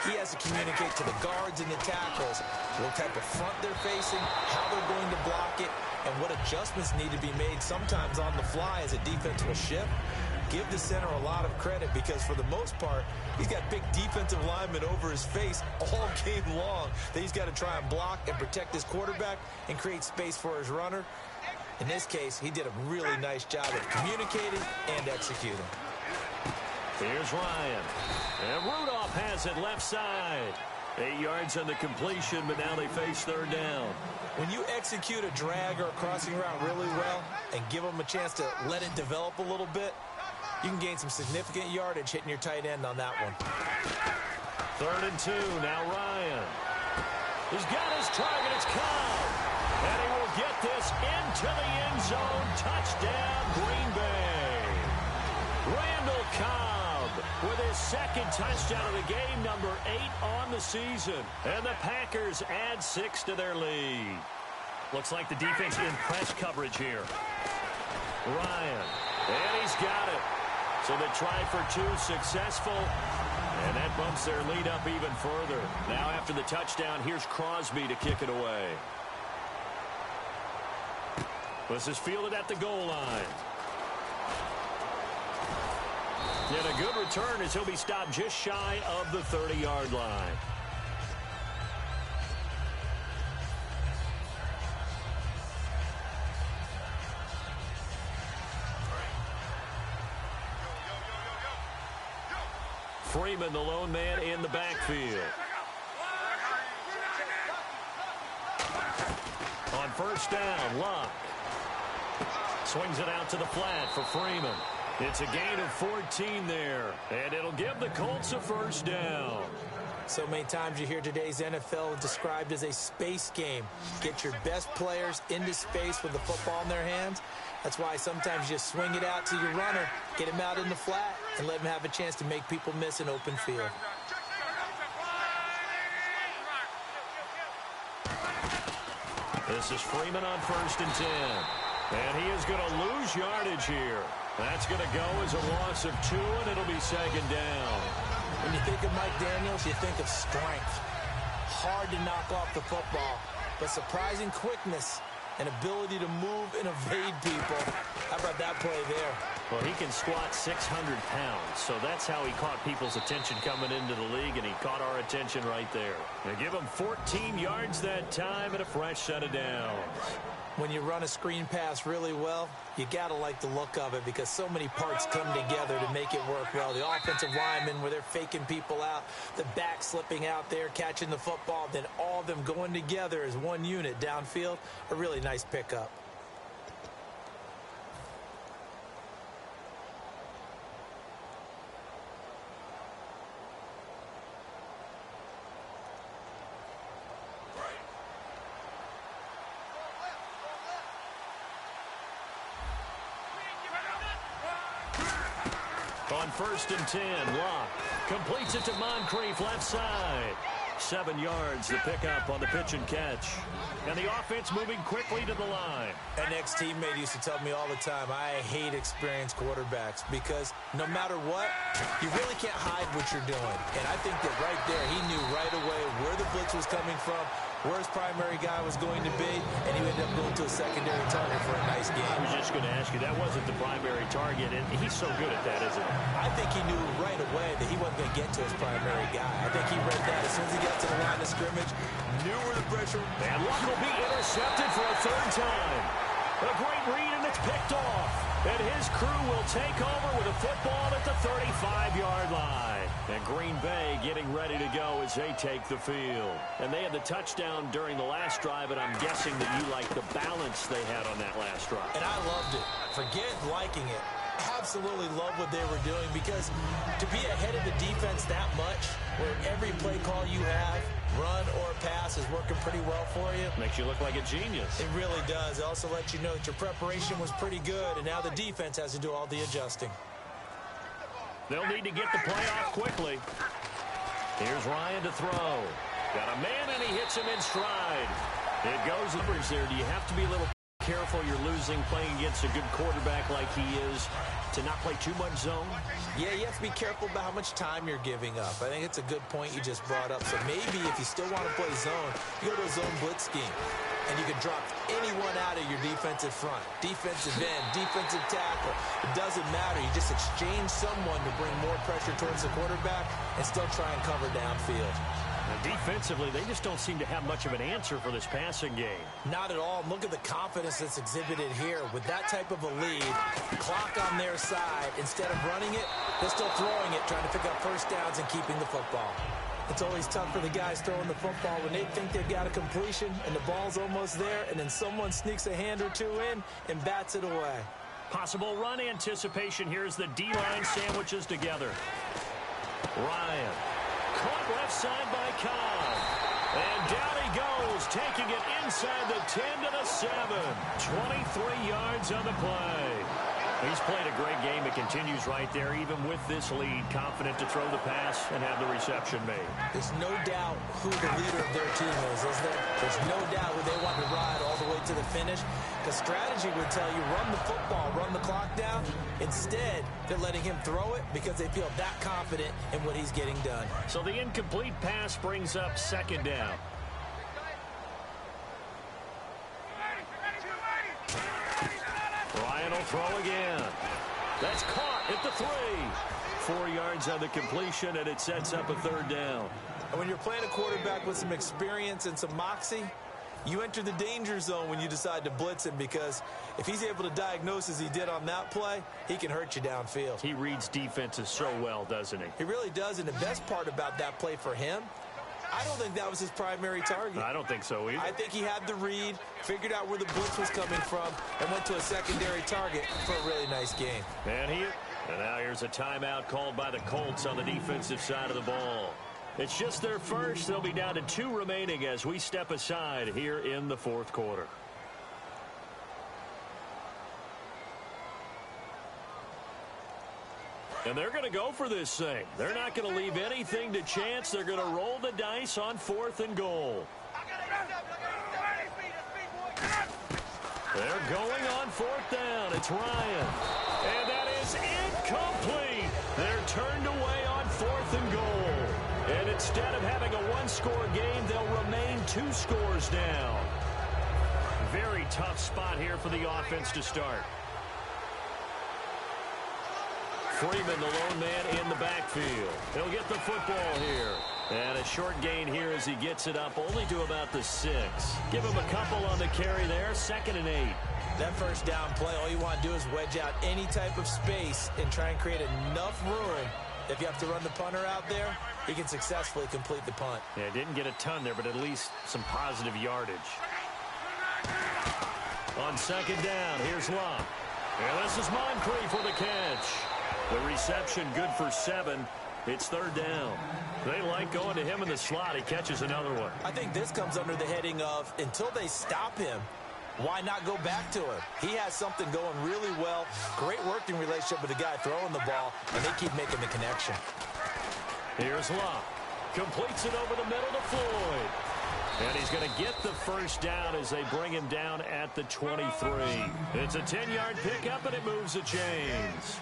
He has to communicate to the guards and the tackles what type of front they're facing, how they're going to block it, and what adjustments need to be made sometimes on the fly as a defense will shift. Give the center a lot of credit because for the most part, he's got big defensive linemen over his face all game long that he's got to try and block and protect his quarterback and create space for his runner. In this case, he did a really nice job of communicating and executing. Here's Ryan. And Rudolph has it left side. 8 yards on the completion, but now they face third down. When you execute a drag or a crossing route really well and give them a chance to let it develop a little bit, you can gain some significant yardage hitting your tight end on that one. 3rd and 2, now Ryan. He's got his target, it's Cobb. And he will get this into the end zone. Touchdown, Green Bay. Randall Cobb with his 2nd touchdown of the game, number 8 on the season. And the Packers add 6 to their lead. Looks like the defense in press coverage here. Ryan, and he's got it. So they try for 2, successful, and that bumps their lead up even further. Now after the touchdown, here's Crosby to kick it away. This is fielded at the goal line. And a good return as he'll be stopped just shy of the 30-yard line. Freeman, the lone man in the backfield. On 1st down, Luck swings it out to the flat for Freeman. It's a gain of 14 there, and it'll give the Colts a 1st down. So many times you hear today's NFL described as a space game. Get your best players into space with the football in their hands. That's why sometimes you just swing it out to your runner, get him out in the flat, and let him have a chance to make people miss an open field. This is Freeman on 1st and 10. And he is going to lose yardage here. That's going to go as a loss of 2, and it'll be 2nd down. When you think of Mike Daniels, you think of strength. Hard to knock off the football, but surprising quickness and ability to move and evade people. How about that play there? Well, he can squat 600 pounds, so that's how he caught people's attention coming into the league, and he caught our attention right there. They give him 14 yards that time and a fresh set of downs. When you run a screen pass really well, you got to like the look of it because so many parts come together to make it work well. The offensive linemen, where they're faking people out, the back slipping out there, catching the football, then all of them going together as one unit downfield. A really nice pickup. On 1st and 10, Locke completes it to Moncrief left side. 7 yards the pickup on the pitch and catch. And the offense moving quickly to the line. An ex-teammate used to tell me all the time, I hate experienced quarterbacks because no matter what, you really can't hide what you're doing. And I think that right there, he knew right away where the blitz was coming from, where his primary guy was going to be, and he ended up going to a secondary target for a nice game. I was just going to ask you, that wasn't the primary target, and he's so good at that, isn't he? I think he knew right away that he wasn't going to get to his primary guy. I think he read that as soon as he got to the line of scrimmage, knew where the pressure. And Luck will be intercepted for a 3rd time. A great read, and it's picked off. And his crew will take over with a football at the 35-yard line. And Green Bay getting ready to go as they take the field. And they had the touchdown during the last drive, and I'm guessing that you like the balance they had on that last drive. And I loved it. Forget liking it. Absolutely love what they were doing because to be ahead of the defense that much, where every play call you have, run or pass, is working pretty well for you. Makes you look like a genius. It really does. It also lets you know that your preparation was pretty good, and now the defense has to do all the adjusting. They'll need to get the play off quickly. Here's Ryan to throw. Got a man, and he hits him in stride. It goes numbers there. Do you have to be a little careful you're losing playing against a good quarterback like he is to not play too much zone? Yeah, you have to be careful about how much time you're giving up. I think it's a good point you just brought up. So maybe if you still want to play zone, you go to a zone blitz scheme. And you can drop anyone out of your defensive front. Defensive end, defensive tackle. It doesn't matter. You just exchange someone to bring more pressure towards the quarterback and still try and cover downfield. And defensively, they just don't seem to have much of an answer for this passing game. Not at all. Look at the confidence that's exhibited here. With that type of a lead, clock on their side, instead of running it, they're still throwing it, trying to pick up first downs and keeping the football. It's always tough for the guys throwing the football when they think they've got a completion and the ball's almost there, and then someone sneaks a hand or two in and bats it away. Possible run anticipation. Here's the D-line sandwiches together. Ryan. Caught left side by Cobb. And down he goes, taking it inside the 10 to the 7. 23 yards on the play. He's played a great game. It continues right there, even with this lead. Confident to throw the pass and have the reception made. There's no doubt who the leader of their team is there? There's no doubt who they want to ride all the way to the finish. Because strategy would tell you, run the football, run the clock down. Instead, they're letting him throw it because they feel that confident in what he's getting done. So the incomplete pass brings up 2nd down. Ryan will throw again. That's caught at the 3. 4 yards on the completion, and it sets up a 3rd down. And when you're playing a quarterback with some experience and some moxie, you enter the danger zone when you decide to blitz him, because if he's able to diagnose as he did on that play, he can hurt you downfield. He reads defenses so well, doesn't he? He really does, and the best part about that play for him, I don't think that was his primary target. I don't think so either. I think he had the read, figured out where the blitz was coming from, and went to a secondary target for a really nice game. And now here's a timeout called by the Colts on the defensive side of the ball. It's just their first. They'll be down to 2 remaining as we step aside here in the 4th quarter. And they're going to go for this thing. They're not going to leave anything to chance. They're going to roll the dice on 4th and goal. They're going on fourth down. It's Ryan. And that is incomplete. They're turned away on fourth and goal. And instead of having a one-score game, they'll remain 2 scores down. Very tough spot here for the offense to start. Freeman, the lone man in the backfield. He'll get the football here. And a short gain here as he gets it up only to about the 6. Give him a couple on the carry there. 2nd and 8. That first down play, all you want to do is wedge out any type of space and try and create enough room. If you have to run the punter out there, he can successfully complete the punt. Yeah, didn't get a ton there, but at least some positive yardage. On 2nd down, here's Locke. And this is Moncrief for the catch. The reception good for 7. It's 3rd down. They like going to him in the slot. He catches another one. I think this comes under the heading of until they stop him, why not go back to him? He has something going really well. Great working relationship with the guy throwing the ball, and they keep making the connection. Here's Locke. Completes it over the middle to Floyd. And he's going to get the first down as they bring him down at the 23. It's a 10-yard pickup, and it moves the chains.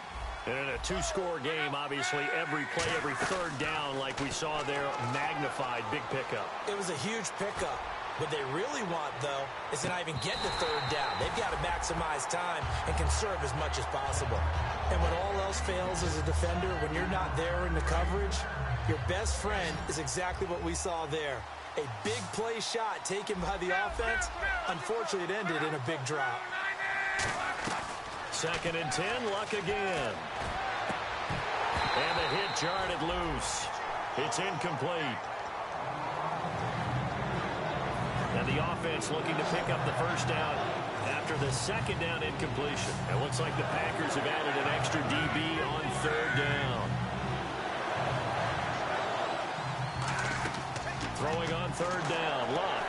And in a 2-score game, obviously, every play, every 3rd down, like we saw there, magnified, big pickup. It was a huge pickup. What they really want, though, is to not even get to 3rd down. They've got to maximize time and conserve as much as possible. And when all else fails as a defender, when you're not there in the coverage, your best friend is exactly what we saw there. A big play shot taken by the offense. Unfortunately, it ended in a big drop. 2nd and 10, Luck again. And the hit jarred it loose. It's incomplete. And the offense looking to pick up the first down after the 2nd down incompletion. It looks like the Packers have added an extra DB on 3rd down. Throwing on 3rd down, Luck.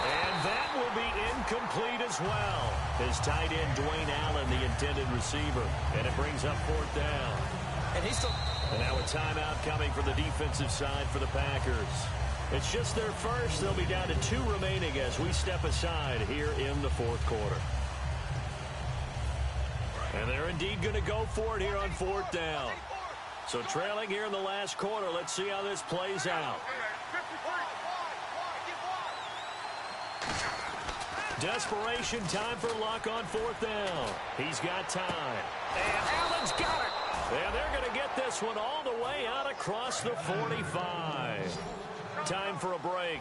And that will be incomplete as well. His tight end, Dwayne Allen, the intended receiver. And it brings up 4th down. And now a timeout coming from the defensive side for the Packers. It's just their first. They'll be down to 2 remaining as we step aside here in the 4th quarter. And they're indeed going to go for it here on 4th down. So trailing here in the last quarter. Let's see how this plays out. Desperation time for Luck on 4th down. He's got time. And Allen's got it. And they're going to get this one all the way out across the 45. Time for a break.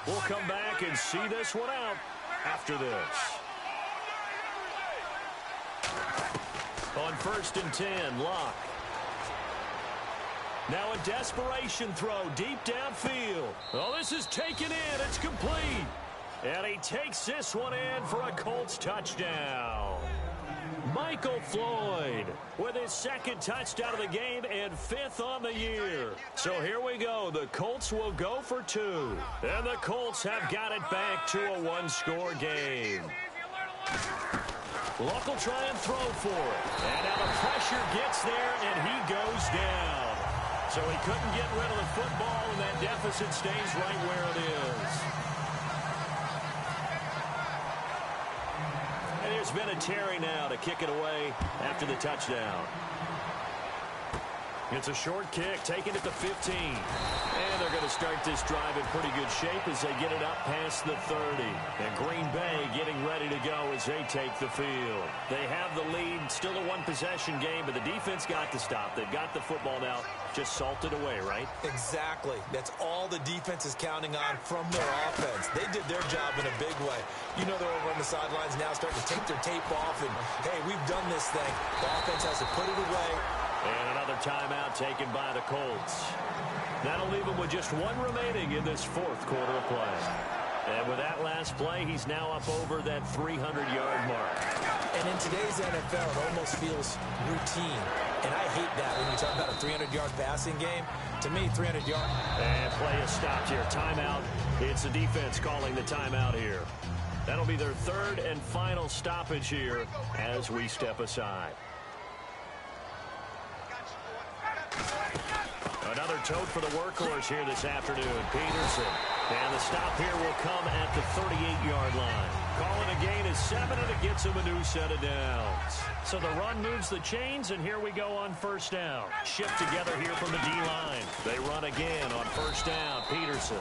We'll come back and see this one out after this. On 1st and 10, Luck. Now a desperation throw deep downfield. Oh, this is taken in. It's complete. And he takes this one in for a Colts touchdown. Michael Floyd with his 2nd touchdown of the game and 5th on the year. So here we go. The Colts will go for 2. And the Colts have got it back to a 1-score game. Luck will try and throw for it. And now the pressure gets there, and he goes down. So he couldn't get rid of the football, and that deficit stays right where it is. And there's been a Terry now to kick it away after the touchdown. It's a short kick, taken at the 15. And they're going to start this drive in pretty good shape as they get it up past the 30. And Green Bay getting ready to go as they take the field. They have the lead, still a 1-possession game, but the defense got to stop. They've got the football now, just salted away, right? Exactly. That's all the defense is counting on from their offense. They did their job in a big way. You know they're over on the sidelines now starting to take their tape off and, hey, we've done this thing. The offense has to put it away. And another timeout taken by the Colts. That'll leave him with just 1 remaining in this 4th quarter of play. And with that last play, he's now up over that 300-yard mark. And in today's NFL, it almost feels routine. And I hate that when you talk about a 300-yard passing game. To me, 300 yards. And play is stopped here. Timeout. It's the defense calling the timeout here. That'll be their 3rd and final stoppage here as we step aside. Another tote for the workhorse here this afternoon, Peterson. And the stop here will come at the 38-yard line. calling a gain of 7, and it gets him a new set of downs. So the run moves the chains, and here we go on first down. Shift together here from the D-line. They run again on first down. Peterson.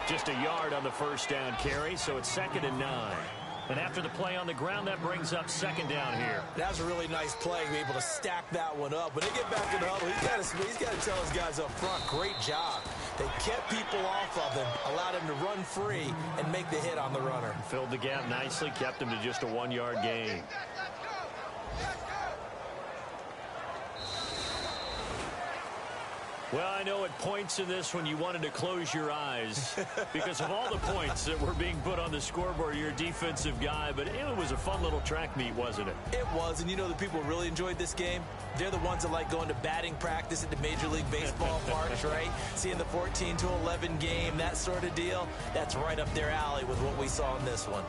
Just a yard on the first down carry, so it's 2nd and 9. And after the play on the ground, that brings up 2nd down here. That was a really nice play to be able to stack that one up. When they get back to the huddle, he's got to tell his guys up front, great job. They kept people off of him, allowed him to run free, and make the hit on the runner. Filled the gap nicely, kept him to just a 1-yard gain. Well, I know at points in this when you wanted to close your eyes because of all the points that were being put on the scoreboard. You're a defensive guy, but it was a fun little track meet, wasn't it? It was, and you know the people who really enjoyed this game? They're the ones that like going to batting practice at the Major League Baseball parks, right? Seeing the 14-11 game, that sort of deal. That's right up their alley with what we saw in this one.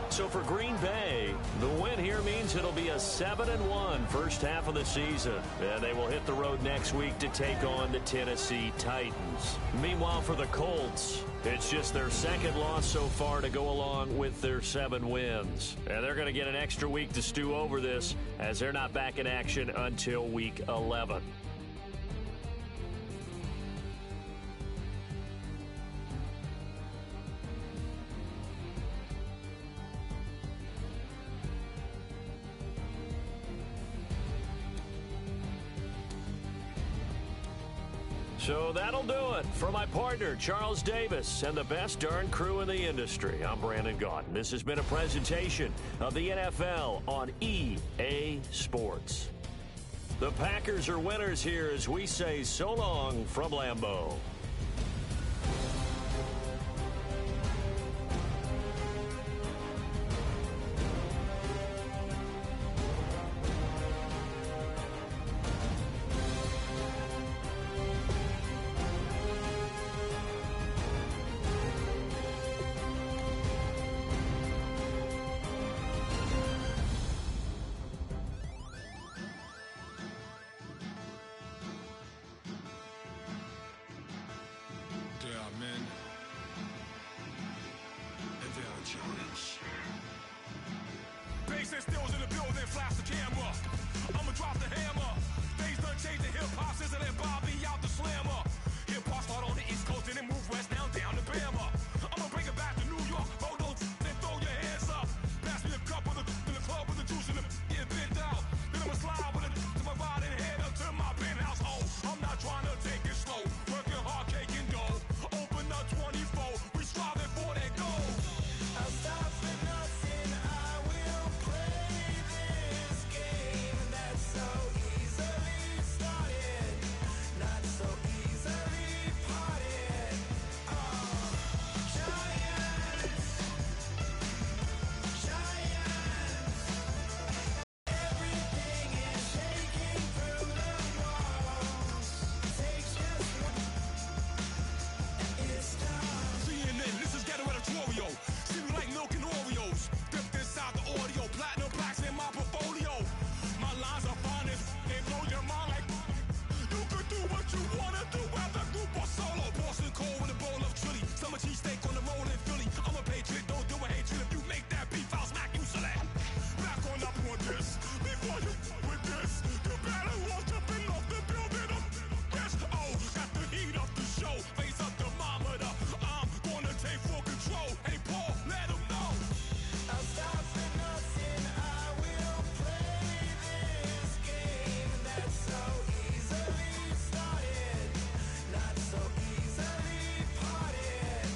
So for Green Bay, the win here means it'll be a 7-1 first half of the season. And they will hit the road next week to take on the Tennessee Titans. Meanwhile, for the Colts, it's just their 2nd loss so far to go along with their 7 wins. And they're going to get an extra week to stew over this as they're not back in action until week 11. So that'll do it. For my partner, Charles Davis, and the best darn crew in the industry, I'm Brandon Gaudin. This has been a presentation of the NFL on EA Sports. The Packers are winners here as we say so long from Lambeau. Bass stills in the building, flash the camera. I'ma drop the hammer. Things done changed the hip-hop since and Bobby out the slammer. Hip-hop start on the East Coast and it move west now down to Bama. I'ma bring it back to New York. Hold those and throw your hands up. Pass me a cup of the in the club with the juice in the get bent out. Then I'ma slide with it to my ride and head up to my penthouse. Oh, I'm not trying to take it slow. Working hard, cake and dough. Open up 24. We striving for that goal. I'll stop for nothing. I will play this game that's so easily started, not so easily parted. Giants, everything is shaking through the walls. Takes just one, and it's time. CNN, this is Ghetto Editorial. See me like milk and Oreos. Dipped inside the audio. Platinum plaques in my portfolio. My lines are finest. They blow your mind like you could do what you wanna do. Whether group or solo. Boston cold with a bowl of chili. Summer cheesesteak on the roll in Philly. I'm a patriot, don't do a hatred. If you make that beef, I'll smack you select. Back on up on this. Before you with this, the battle was jumping off the building up. Yes, oh, got the heat of the show. Face up the thermometer. I'm gonna take full control. Hey, Paul, let him know. I'll stop for nothing. I will play this game that's so easily started, not so easily parted.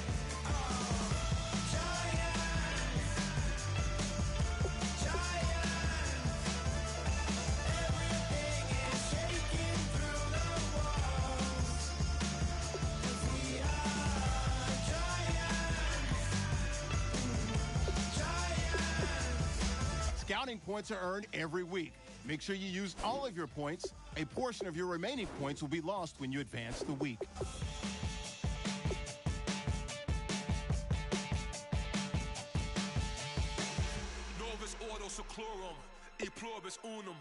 Giants, everything is shaking through the walls. We are giants. Scouting points are earned every week. Make sure you use all of your points. A portion of your remaining points will be lost when you advance the week. Novus ordo seclorum, e pluribus unum.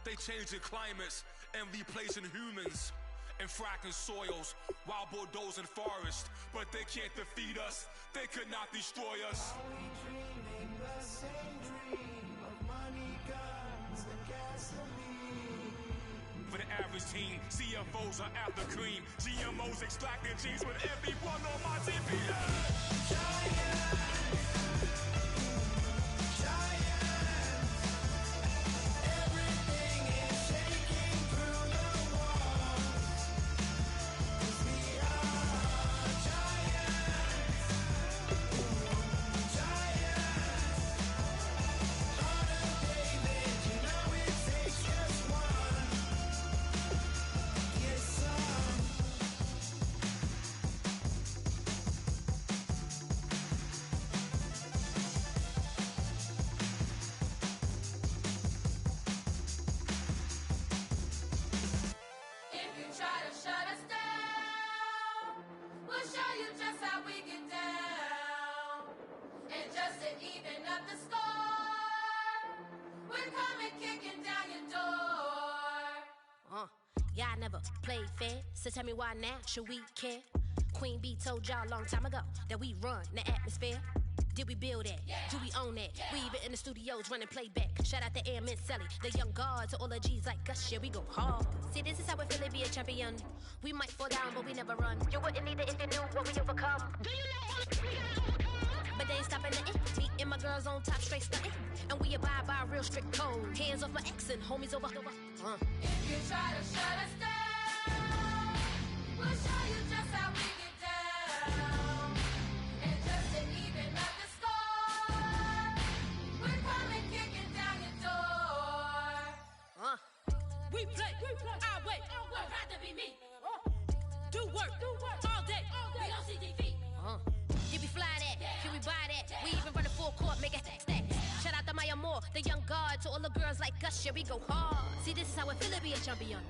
They changing climates and replacing humans. and fracking soils while bulldozing forests. But they can't defeat us, they could not destroy us. Are we dreaming the same dream of money, guns, and gasoline? For the average team, CFOs are after cream. GMOs extracting genes with everyone on my TV. Y'all never played fair, so tell me why now should we care? Queen Bee told y'all a long time ago that we run the atmosphere. Did we build that? Yeah. Do we own that? Yeah. We even in the studios running playback. Shout out to Airman Sally, the young guard, to all the G's like us. Yeah, we go hard. See, this is how it feel to be a champion. We might fall down, but we never run. You wouldn't need it if you knew what we overcome. Do you know all we gotta overcome? But they ain't stopping nothing. Me and my girls on top, straight stunting. And we abide by a real strict code. Hands off my ex and homies over. If you try to shut us down, we'll show you just how we get down. And just to even up the score, we're coming kicking down your door. We play our way. Would rather be me. Do work all day. We don't see defeat. Did we fly that? Can we buy that? We even run a full court, make it stack. Shout out to Maya Moore, the young guard, to all the girls like us. Yeah, we go hard. See, this is how it feel to be a champion.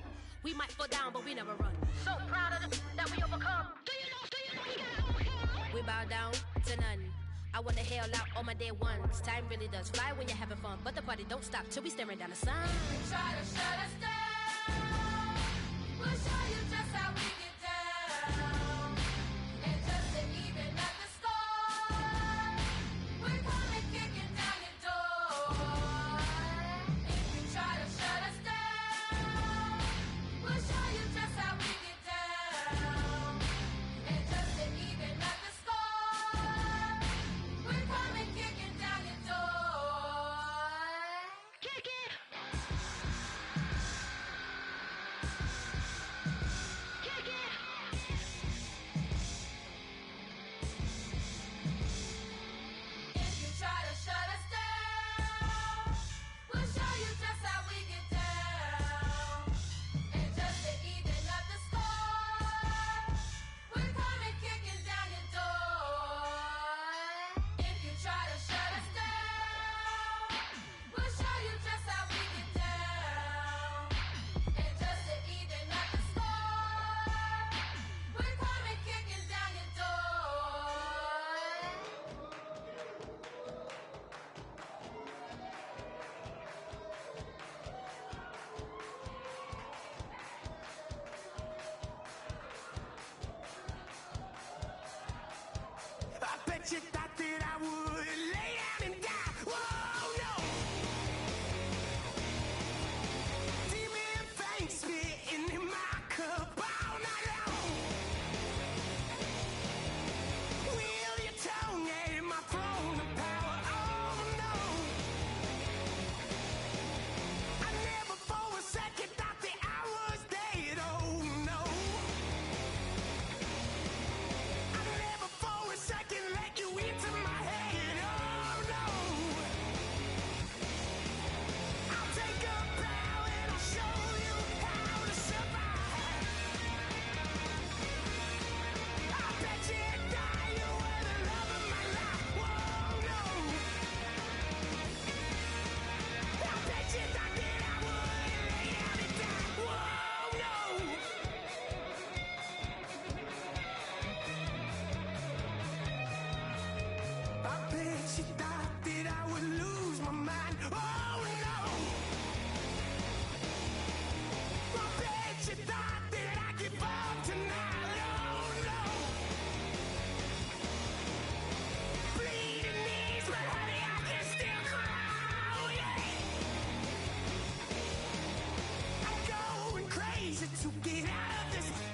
We might fall down, but we never run. So proud of that we overcome. Do you know we gotta overcome? We bow down to none. I wanna hail out all my day ones. Time really does fly when you're having fun, but the party don't stop till we staring down the sun. If you try to shut us down, we'll show you just how we get down. And just to even up the score, we're coming kicking down your door. If you try to shut us down, we'll show you just how we get down. And just to even up the score, we're coming kicking down your door. Kick it! Kick it! to get out of this